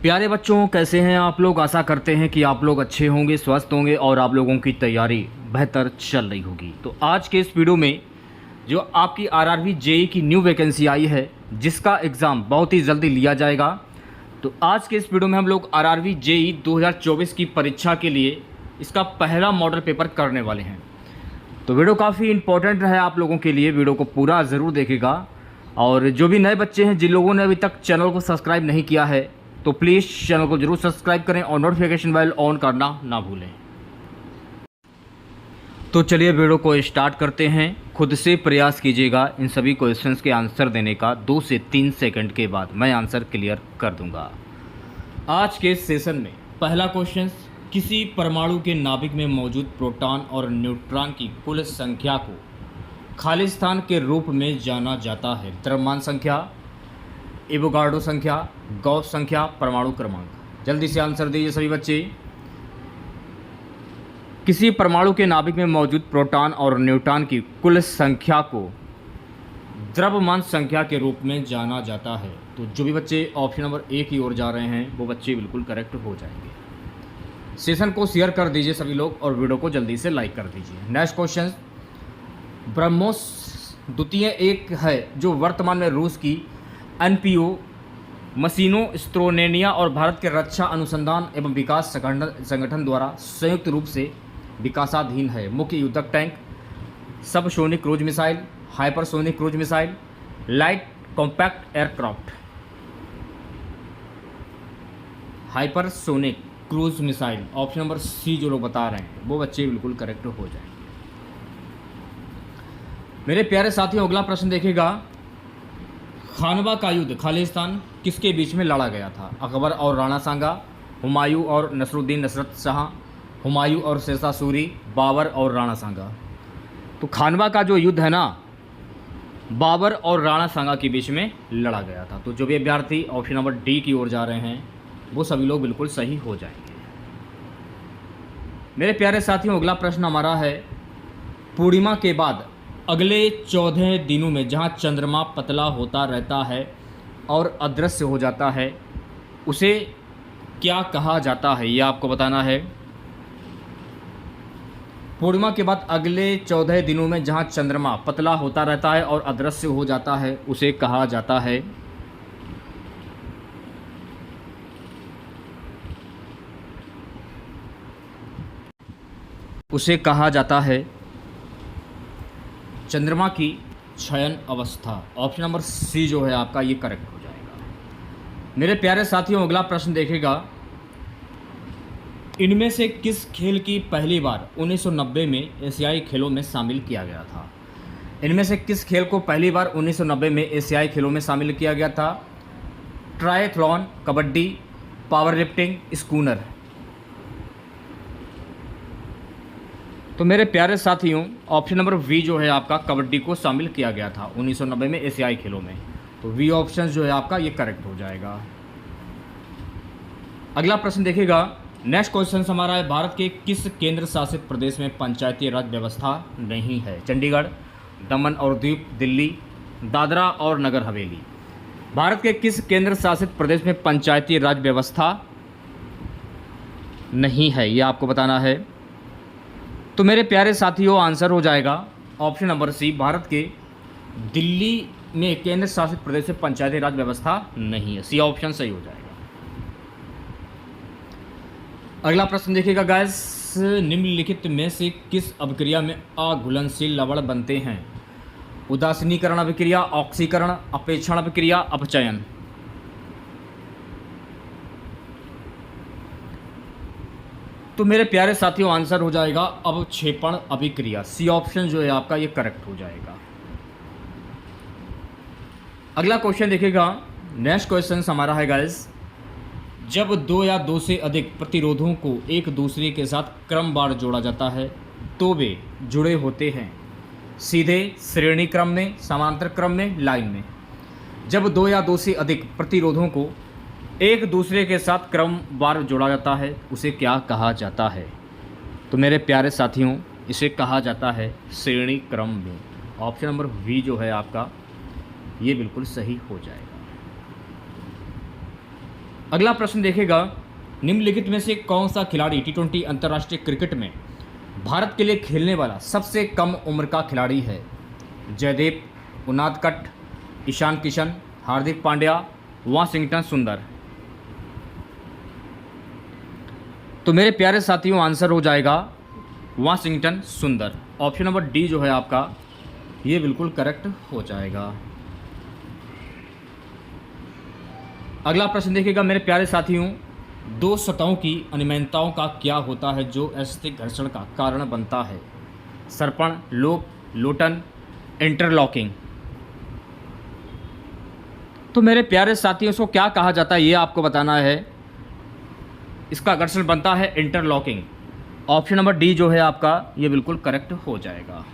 प्यारे बच्चों, कैसे हैं आप लोग। आशा करते हैं कि आप लोग अच्छे होंगे, स्वस्थ होंगे और आप लोगों की तैयारी बेहतर चल रही होगी। तो आज के इस वीडियो में जो आपकी आरआरबी जेई की न्यू वैकेंसी आई है, जिसका एग्ज़ाम बहुत ही जल्दी लिया जाएगा। तो आज के इस वीडियो में हम लोग आरआरबी जेई 2024 की परीक्षा के लिए इसका पहला मॉडल पेपर करने वाले हैं। तो वीडियो काफ़ी इंपॉर्टेंट है आप लोगों के लिए, वीडियो को पूरा ज़रूर देखेगा। और जो भी नए बच्चे हैं, जिन लोगों ने अभी तक चैनल को सब्सक्राइब नहीं किया है, तो प्लीज़ चैनल को जरूर सब्सक्राइब करें और नोटिफिकेशन बेल ऑन करना ना भूलें। तो चलिए वीडियो को स्टार्ट करते हैं। खुद से प्रयास कीजिएगा इन सभी क्वेश्चंस के आंसर देने का। 2 से 3 सेकंड के बाद मैं आंसर क्लियर कर दूंगा। आज के सेशन में पहला क्वेश्चन, किसी परमाणु के नाभिक में मौजूद प्रोटॉन और न्यूट्रॉन की कुल संख्या को खाली स्थान के रूप में जाना जाता है। द्रव्यमान संख्या, एवोगाड्रो संख्या, गॉस संख्या, परमाणु क्रमांक। जल्दी से आंसर दीजिए सभी बच्चे। किसी परमाणु के नाभिक में मौजूद प्रोटॉन और न्यूट्रॉन की कुल संख्या को द्रव्यमान संख्या के रूप में जाना जाता है। तो जो भी बच्चे ऑप्शन नंबर ए की ओर जा रहे हैं वो बच्चे बिल्कुल करेक्ट हो जाएंगे। सेशन को शेयर कर दीजिए सभी लोग और वीडियो को जल्दी से लाइक कर दीजिए। नेक्स्ट क्वेश्चन, ब्रह्मोस द्वितीय एक है जो वर्तमान में रूस की एनपीओ मशीनों, स्त्रोनेनिया और भारत के रक्षा अनुसंधान एवं विकास संगठन द्वारा संयुक्त रूप से विकासाधीन है। मुख्य युद्धक tank, subsonic cruise missile, hypersonic cruise missile, light compact aircraft. Hypersonic cruise missile, option number C जो लोग बता रहे हैं वो बच्चे बिल्कुल करेक्ट हो जाएंगे। मेरे प्यारे साथियों, अगला प्रश्न देखिएगा। खानवा का युद्ध खालिस्तान किसके बीच में लड़ा गया था? अकबर और राणा सांगा, हुमायूं और नसरुद्दीन नसरत शाह, हुमायूं और शेरशाह सूरी, बाबर और राणा सांगा। तो खानवा का जो युद्ध है ना, बाबर और राणा सांगा के बीच में लड़ा गया था। तो जो भी अभ्यर्थी ऑप्शन नंबर डी की ओर जा रहे हैं वो सभी लोग बिल्कुल सही हो जाएंगे। मेरे प्यारे साथियों, अगला प्रश्न हमारा है, पूर्णिमा के बाद अगले 14 दिनों में जहां चंद्रमा पतला होता रहता है और अदृश्य हो जाता है, उसे क्या कहा जाता है? ये आपको बताना है। पूर्णिमा के बाद अगले 14 दिनों में जहां चंद्रमा पतला होता रहता है और अदृश्य हो जाता है, उसे कहा जाता है। उसे कहा जाता है चंद्रमा की क्षयन अवस्था। ऑप्शन नंबर सी जो है आपका ये करेक्ट हो जाएगा। मेरे प्यारे साथियों, अगला प्रश्न देखेगा, इनमें से किस खेल की पहली बार 1990 में एशियाई खेलों में शामिल किया गया था? इनमें से किस खेल को पहली बार 1990 में एशियाई खेलों में शामिल किया गया था? Triathlon, kabaddi, power lifting, schooner. तो मेरे प्यारे साथियों, ऑप्शन नंबर वी जो है आपका, कबड्डी को शामिल किया गया था 1990 में एशियाई खेलों में। तो वी ऑप्शन जो है आपका ये करेक्ट हो जाएगा। अगला प्रश्न देखिएगा। नेक्स्ट क्वेश्चन हमारा है, भारत के किस केंद्र शासित प्रदेश में पंचायती राज व्यवस्था नहीं है? चंडीगढ़, दमन और दीव, दिल्ली, दादरा और नगर हवेली। भारत के किस केंद्र शासित प्रदेश में पंचायती राज व्यवस्था नहीं है, ये आपको बताना है। तो मेरे प्यारे साथियों, आंसर हो जाएगा ऑप्शन नंबर सी, भारत के दिल्ली में केंद्र शासित प्रदेश में पंचायती राज व्यवस्था नहीं है। सी ऑप्शन सही हो जाएगा। अगला प्रश्न देखिएगा गाइस, निम्नलिखित में से किस अभिक्रिया में अघुलनशील लवण बनते हैं? उदासीनीकरण अभिक्रिया, ऑक्सीकरण, अपेक्षण अभिक्रिया, अपचयन। तो मेरे प्यारे साथियों, आंसर हो जाएगा अवक्षेपण अभिक्रिया। सी ऑप्शन जो है आपका ये करेक्ट हो जाएगा। अगला क्वेश्चन देखिएगा। नेक्स्ट क्वेश्चन हमारा है गाइस, जब 2 या 2 से अधिक प्रतिरोधों को एक दूसरे के साथ क्रमवार जोड़ा जाता है तो वे जुड़े होते हैं सीधे, श्रेणी क्रम में, समांतर क्रम में, लाइन में। जब 2 या 2 से अधिक प्रतिरोधों को एक दूसरे के साथ क्रमवार जोड़ा जाता है उसे क्या कहा जाता है? तो मेरे प्यारे साथियों, इसे कहा जाता है श्रेणी क्रम में। ऑप्शन नंबर वी जो है आपका ये बिल्कुल सही हो जाएगा। अगला प्रश्न देखिएगा, निम्नलिखित में से कौन सा खिलाड़ी T20 अंतर्राष्ट्रीय क्रिकेट में भारत के लिए खेलने वाला सबसे कम उम्र का खिलाड़ी है? जयदेव उनादकट, ईशान किशन, हार्दिक पांड्या, वाशिंगटन सुंदर। तो मेरे प्यारे साथियों आंसर हो जाएगा वाशिंगटन सुंदर। ऑप्शन नंबर डी जो है आपका ये बिल्कुल करेक्ट हो जाएगा। अगला प्रश्न देखिएगा मेरे प्यारे साथियों, दो सतहों की अनियमितताओं का क्या होता है जो अस्थिक घर्षण का कारण बनता है? सर्पण, लोप, लोटन, इंटरलॉकिंग। तो मेरे प्यारे साथियों इसको क्या कहा जाता है ये आपको बताना है। इसका घर्षण बनता है इंटरलॉकिंग। ऑप्शन नंबर डी जो है आपका ये बिल्कुल करेक्ट हो जाएगा।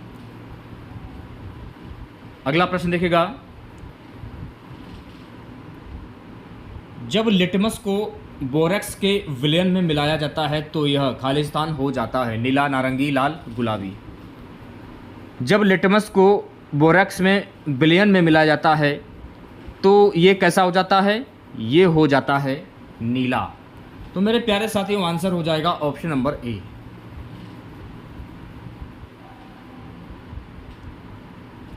अगला प्रश्न देखिएगा, जब लिटमस को बोरेक्स के विलयन में मिलाया जाता है तो यह खालिस्तान हो जाता है? नीला, नारंगी, लाल, गुलाबी। जब लिटमस को बोरेक्स में विलयन में मिलाया जाता है तो ये कैसा हो जाता है? ये हो जाता है नीला। तो मेरे प्यारे साथियों आंसर हो जाएगा ऑप्शन नंबर ए।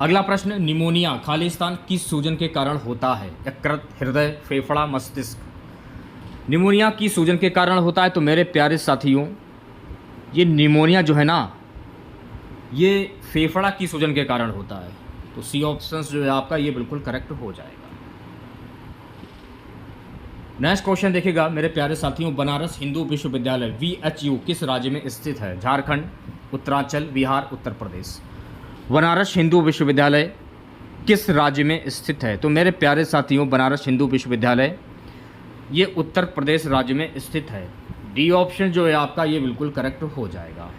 अगला प्रश्न, निमोनिया खालिस्तान किस सूजन के कारण होता है? यकृत, हृदय, फेफड़ा, मस्तिष्क। निमोनिया की सूजन के कारण होता है तो मेरे प्यारे साथियों ये निमोनिया जो है ना ये फेफड़ा की सूजन के कारण होता है। तो सी ऑप्शन जो है आपका ये बिल्कुल करेक्ट हो जाएगा। नेक्स्ट क्वेश्चन देखिएगा मेरे प्यारे साथियों, बनारस हिंदू विश्वविद्यालय VHU किस राज्य में स्थित है? झारखंड, उत्तरांचल, बिहार, उत्तर प्रदेश। बनारस हिंदू विश्वविद्यालय किस राज्य में स्थित है? तो मेरे प्यारे साथियों बनारस हिंदू विश्वविद्यालय ये उत्तर प्रदेश राज्य में स्थित है। डी ऑप्शन जो है आपका ये बिल्कुल करेक्ट हो जाएगा।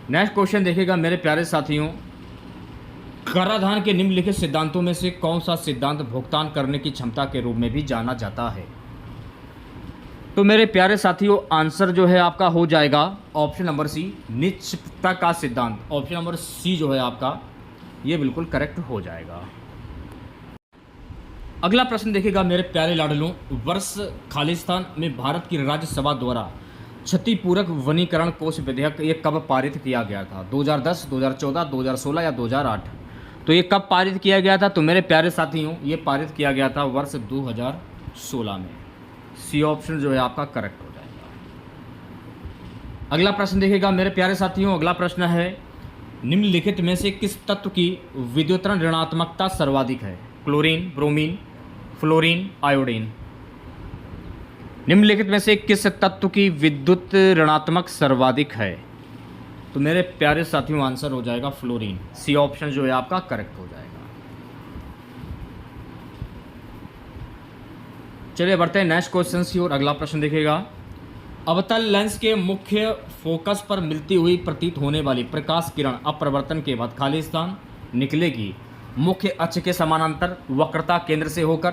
नेक्स्ट क्वेश्चन देखिएगा मेरे प्यारे साथियों, कराधान के निम्नलिखित सिद्धांतों में से कौन सा सिद्धांत भुगतान करने की क्षमता के रूप में भी जाना जाता है? तो मेरे प्यारे साथियों आंसर जो है आपका हो जाएगा ऑप्शन नंबर सी, निश्चितता का सिद्धांत। ऑप्शन नंबर सी जो है आपका ये बिल्कुल करेक्ट हो जाएगा। अगला प्रश्न देखिएगा मेरे प्यारे लाडलों, वर्ष खालिस्तान में भारत की राज्यसभा द्वारा क्षतिपूरक वनीकरण कोष विधेयक ये कब पारित किया गया था? 2010, 2014, 2016 या 2008? तो ये कब पारित किया गया था? तो मेरे प्यारे साथियों ये पारित किया गया था वर्ष 2016 में। सी ऑप्शन जो है आपका करेक्ट हो जाएगा। अगला प्रश्न देखिएगा मेरे प्यारे साथियों, अगला प्रश्न है, निम्नलिखित में से किस तत्व की विद्युतरण ऋणात्मकता सर्वाधिक है? Chlorine, bromine, fluorine, iodine. निम्नलिखित में से किस तत्व की विद्युत ऋणात्मक सर्वाधिक है? तो मेरे प्यारे साथियों आंसर हो जाएगा फ्लोरीन। सी ऑप्शन जो है आपका करेक्ट हो जाएगा। चलिए बढ़ते हैं नेक्स्ट क्वेश्चन की ओर। अगला प्रश्न देखिएगा, अवतल लेंस के मुख्य फोकस पर मिलती हुई प्रतीत होने वाली प्रकाश किरण अपरिवर्तन के बाद खालिस्तान निकलेगी मुख्य अक्ष के समानांतर, वक्रता केंद्र से होकर,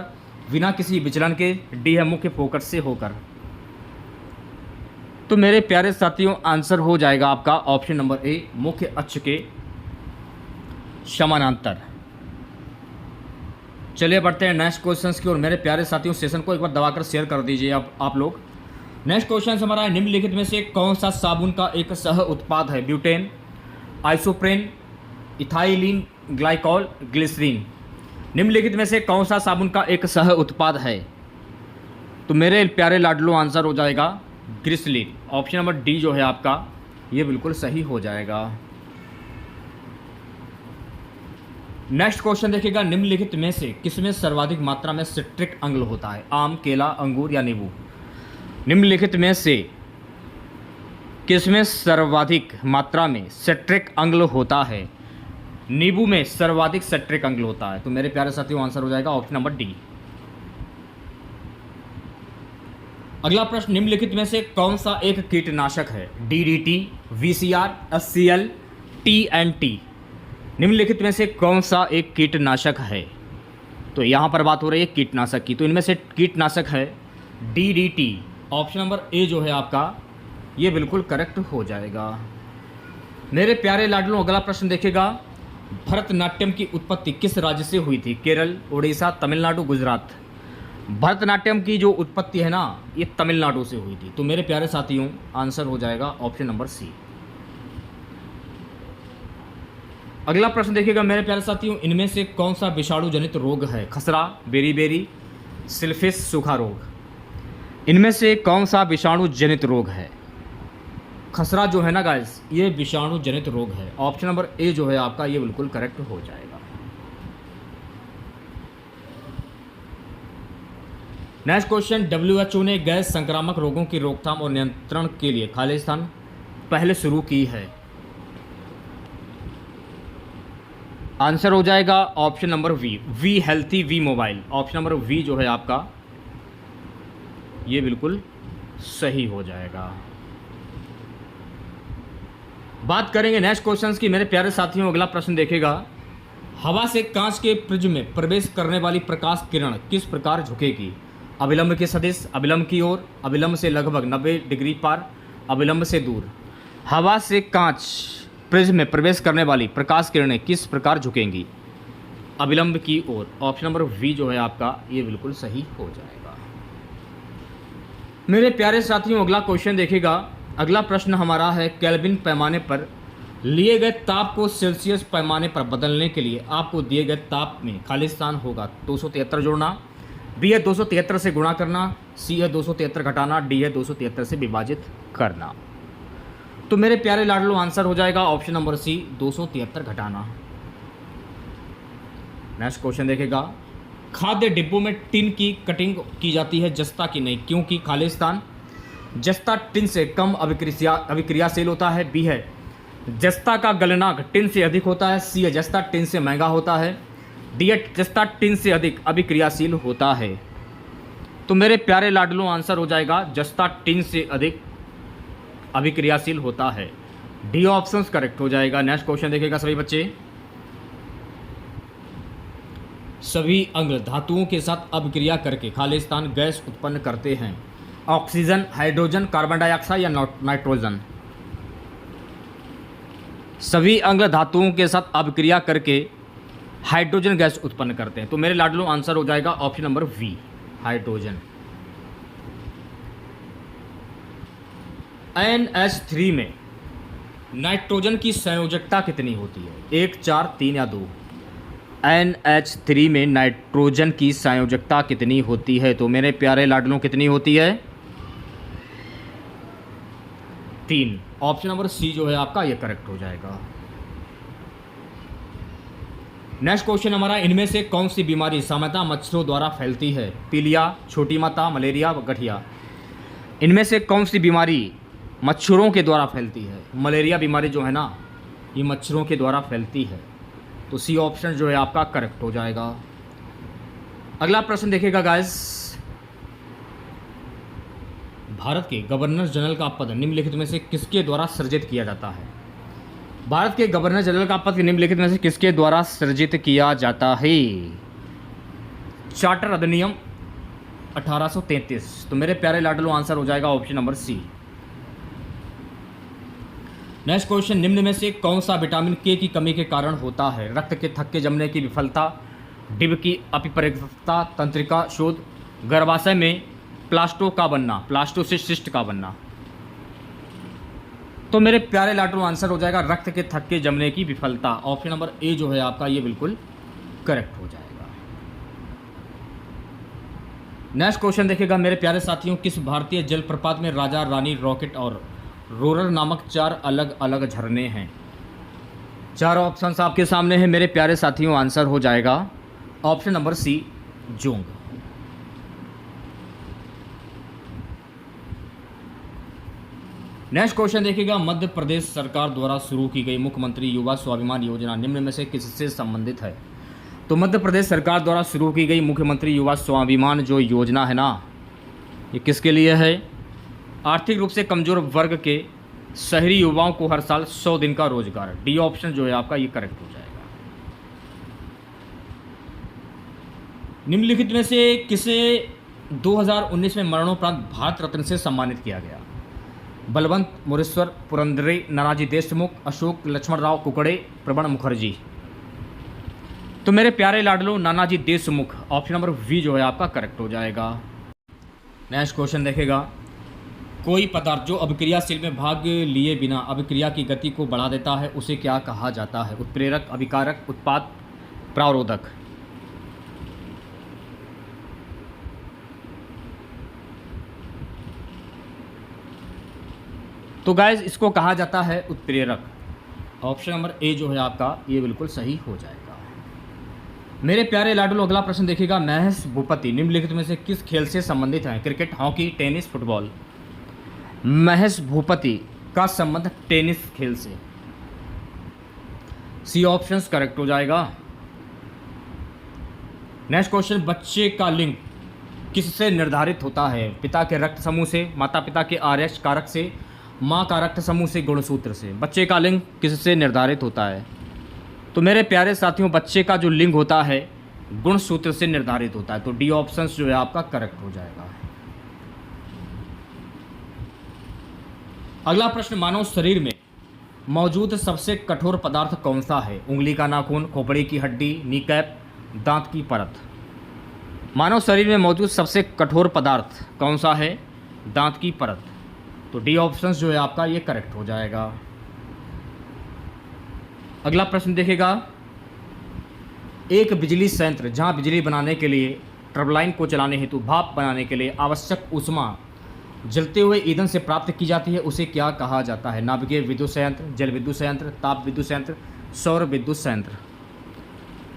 बिना किसी विचलन के। डी है मुख्य फोकस से होकर। तो मेरे प्यारे साथियों आंसर हो जाएगा आपका ऑप्शन नंबर ए, मुख्य अक्ष के समानांतर। चलिए बढ़ते हैं नेक्स्ट क्वेश्चन की ओर। मेरे प्यारे साथियों सेशन को एक बार दबाकर शेयर कर दीजिए आप लोग। नेक्स्ट क्वेश्चन हमारा है, निम्नलिखित में से कौन सा साबुन का एक सह उत्पाद है? Butane, isoprene, ethylene glycol, glycerine. निम्नलिखित में से कौन सा साबुन का एक सह उत्पाद है? तो मेरे प्यारे लाडलो आंसर हो जाएगा ग्लिसरीन। ऑप्शन नंबर डी जो है आपका ये बिल्कुल सही हो जाएगा। नेक्स्ट क्वेश्चन देखिएगा, निम्नलिखित में से किसमें सर्वाधिक मात्रा में सिट्रिक अम्ल होता है? आम, केला, अंगूर या नींबू। निम्नलिखित में से किसमें सर्वाधिक मात्रा में सिट्रिक अम्ल होता है? नींबू में सर्वाधिक सिट्रिक अम्ल होता है। तो मेरे प्यारे साथियों आंसर हो जाएगा ऑप्शन नंबर डी। अगला प्रश्न, निम्नलिखित में से कौन सा एक कीटनाशक है? DDT, VCR, HCl, TNT। निम्नलिखित में से कौन सा एक कीटनाशक है? तो यहाँ पर बात हो रही है कीटनाशक की, तो इनमें से कीटनाशक है DDT। ऑप्शन नंबर ए जो है आपका ये बिल्कुल करेक्ट हो जाएगा। मेरे प्यारे लाडलों अगला प्रश्न देखिएगा, भरतनाट्यम की उत्पत्ति किस राज्य से हुई थी? केरल, उड़ीसा, तमिलनाडु, गुजरात। भरतनाट्यम की जो उत्पत्ति है ना, ये तमिलनाडु से हुई थी। तो मेरे प्यारे साथियों, आंसर हो जाएगा ऑप्शन नंबर सी। अगला प्रश्न देखिएगा मेरे प्यारे साथियों, इनमें से कौन सा विषाणु जनित रोग है? खसरा, बेरीबेरी, सिल्फिस, सूखा रोग। इनमें से कौन सा विषाणु जनित रोग है? खसरा जो है ना गाइस, ये विषाणु जनित रोग है। ऑप्शन नंबर ए जो है आपका, ये बिल्कुल करेक्ट हो जाएगा। नेक्स्ट क्वेश्चन, WHO ने गैस संक्रामक रोगों की रोकथाम और नियंत्रण के लिए खालिस्तान पहले शुरू की है। आंसर हो जाएगा option number V healthy, V mobile. Option number V जो है आपका, ये बिल्कुल सही हो जाएगा। बात करेंगे नेक्स्ट क्वेश्चंस की मेरे प्यारे साथियों। अगला प्रश्न देखेगा, हवा से कांच के प्रिज्म में प्रवेश करने वाली प्रकाश किरण किस प्रकार झुकेगी? अविलंब के सदिश, अविलंब की ओर, अविलंब से लगभग 90 डिग्री पार, अविलंब से दूर। हवा से कांच प्रिज्म में प्रवेश करने वाली प्रकाश किरणें किस प्रकार झुकेंगी? अविलंब की ओर। ऑप्शन नंबर वी जो है आपका, ये बिल्कुल सही हो जाएगा। मेरे प्यारे साथियों, अगला क्वेश्चन देखिएगा। अगला प्रश्न हमारा है, केल्विन पैमाने पर लिए गए ताप को सेल्सियस पैमाने पर बदलने के लिए आपको दिए गए ताप में खालिस्तान होगा 273 जोड़ना, बी है 273 से गुणा करना, सी है 273 घटाना, डी है 273 से विभाजित करना। तो मेरे प्यारे लाडलो, आंसर हो जाएगा ऑप्शन नंबर सी, 273 घटाना। नेक्स्ट क्वेश्चन देखेगा, खाद्य डिब्बों में टिन की कटिंग की जाती है, जस्ता की नहीं, क्योंकि खालिस्तान जस्ता टिन से कम अभिक्रियाशील होता है, बी है जस्ता का गलनांक टिन से अधिक होता है, सी है जस्ता टिन से महंगा होता है, डी है जस्ता टिन से अधिक अभिक्रियाशील होता है। तो मेरे प्यारे लाडलों, आंसर हो जाएगा जस्ता टिन से अधिक अभिक्रियाशील होता है। डी ऑप्शन करेक्ट हो जाएगा। नेक्स्ट क्वेश्चन देखेगा सभी बच्चे, सभी अंग धातुओं के साथ अभिक्रिया करके खालिस्तान गैस उत्पन्न करते हैं। ऑक्सीजन, हाइड्रोजन, कार्बन डाइऑक्साइड या नाइट्रोजन। सभी अंग धातुओं के साथ अभिक्रिया करके हाइड्रोजन गैस उत्पन्न करते हैं। तो मेरे लाडलों, आंसर हो जाएगा option number we, hydrogen. NH3 में नाइट्रोजन की संयोजकता कितनी होती है? 1, 4, 3 या 2? NH3 में नाइट्रोजन की संयोजकता कितनी होती है? तो मेरे प्यारे लाडलों, कितनी होती है? 3। ऑप्शन नंबर सी जो है आपका, ये करेक्ट हो जाएगा। नेक्स्ट क्वेश्चन हमारा, इनमें से कौन सी बीमारी सामान्यतः मच्छरों द्वारा फैलती है? पीलिया, छोटी माता, मलेरिया, गठिया। इनमें से कौन सी बीमारी मच्छरों के द्वारा फैलती है? मलेरिया बीमारी जो है ना, ये मच्छरों के द्वारा फैलती है। तो सी ऑप्शन जो है आपका करेक्ट हो जाएगा। अगला प्रश्न देखिएगा गाइस, भारत के गवर्नर जनरल का पद निम्नलिखित में से किसके द्वारा सृजित किया जाता है? भारत के गवर्नर जनरल का पद निम्नलिखित में से किसके द्वारा सृजित किया जाता है? चार्टर अधिनियम 1833। तो मेरे प्यारे लाडलो, आंसर हो जाएगा option number C. Next question, निम्न में से कौन सा विटामिन के की कमी के कारण होता है? रक्त के थक्के जमने की विफलता, डिब की अपरिपक्वता, तंत्रिका शोध, गर्भाशय में प्लास्टो का बनना, प्लास्टोसिस्ट का बनना। तो मेरे प्यारे लाडलो, आंसर हो जाएगा रक्त के थक्के जमने की विफलता। ऑप्शन नंबर ए जो है आपका, ये बिल्कुल करेक्ट हो जाएगा। नेक्स्ट क्वेश्चन देखिएगा मेरे प्यारे साथियों, किस भारतीय जलप्रपात में राजा, रानी, रॉकेट और रोरर नामक 4 अलग अलग झरने हैं? 4 ऑप्शंस आपके सामने हैं मेरे प्यारे साथियों। आंसर हो जाएगा ऑप्शन नंबर सी, जोंग। नेक्स्ट क्वेश्चन देखिएगा, मध्य प्रदेश सरकार द्वारा शुरू की गई मुख्यमंत्री युवा स्वाभिमान योजना निम्न में से किससे संबंधित है? तो मध्य प्रदेश सरकार द्वारा शुरू की गई मुख्यमंत्री युवा स्वाभिमान जो योजना है ना, ये किसके लिए है? आर्थिक रूप से कमजोर वर्ग के शहरी युवाओं को हर साल 100 दिन का रोजगार। डी ऑप्शन जो है आपका, ये करेक्ट हो जाएगा। निम्नलिखित में से किसे 2019 में मरणोपरांत भारत रत्न से सम्मानित किया गया? बलवंत मोरेश्वर, पुरंदरे, नानाजी देशमुख, अशोक लक्ष्मण राव कुकड़े, प्रबण मुखर्जी। तो मेरे प्यारे लाडलो Nanaji Deshmukh, option number V जो है आपका करेक्ट हो जाएगा। नेक्स्ट क्वेश्चन देखेगा, कोई पदार्थ जो अभिक्रियाशील में भाग लिए बिना अभिक्रिया की गति को बढ़ा देता है उसे क्या कहा जाता है? उत्प्रेरक, अभिकारक, उत्पाद, प्रावरोधक। तो गाइज इसको कहा जाता है उत्प्रेरक। ऑप्शन नंबर ए जो है आपका ये बिल्कुल सही हो जाएगा। मेरे प्यारे लाडलो अगला प्रश्न देखिएगा, महेश भूपति निम्नलिखित में से किस खेल से संबंधित हैं? Cricket, hockey, tennis, football. Mahesh Bhupathi का संबंध टेनिस खेल से, सी ऑप्शन करेक्ट हो जाएगा। नेक्स्ट क्वेश्चन, बच्चे का लिंग किससे निर्धारित होता है? पिता के रक्त समूह से, माता पिता के आर्यश कारक से, माँ का रक्त समूह से, गुणसूत्र से। बच्चे का लिंग किससे निर्धारित होता है? तो मेरे प्यारे साथियों बच्चे का जो लिंग होता है गुणसूत्र से निर्धारित होता है। तो डी ऑप्शन जो है आपका करेक्ट हो जाएगा। अगला प्रश्न, मानव शरीर में मौजूद सबसे कठोर पदार्थ कौन सा है? उंगली का नाखून, खोपड़ी की हड्डी, नीकैप, दांत की परत। मानव शरीर में मौजूद सबसे कठोर पदार्थ कौन सा है? दांत की परत। तो डी ऑप्शन जो है आपका ये करेक्ट हो जाएगा। अगला प्रश्न देखेगा, एक बिजली संयंत्र जहां बिजली बनाने के लिए टर्बाइन को चलाने हेतु भाप बनाने के लिए आवश्यक ऊष्मा जलते हुए ईंधन से प्राप्त की जाती है उसे क्या कहा जाता है? नाभिकीय विद्युत संयंत्र, जल विद्युत संयंत्र, ताप विद्युत संयंत्र, सौर विद्युत संयंत्र।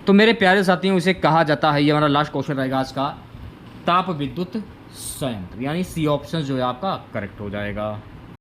तो मेरे प्यारे साथियों इसे कहा जाता है, ये हमारा लास्ट क्वेश्चन रहेगा आज का, ताप विद्युत संयंत्र, यानी सी ऑप्शन जो है आपका करेक्ट हो जाएगा।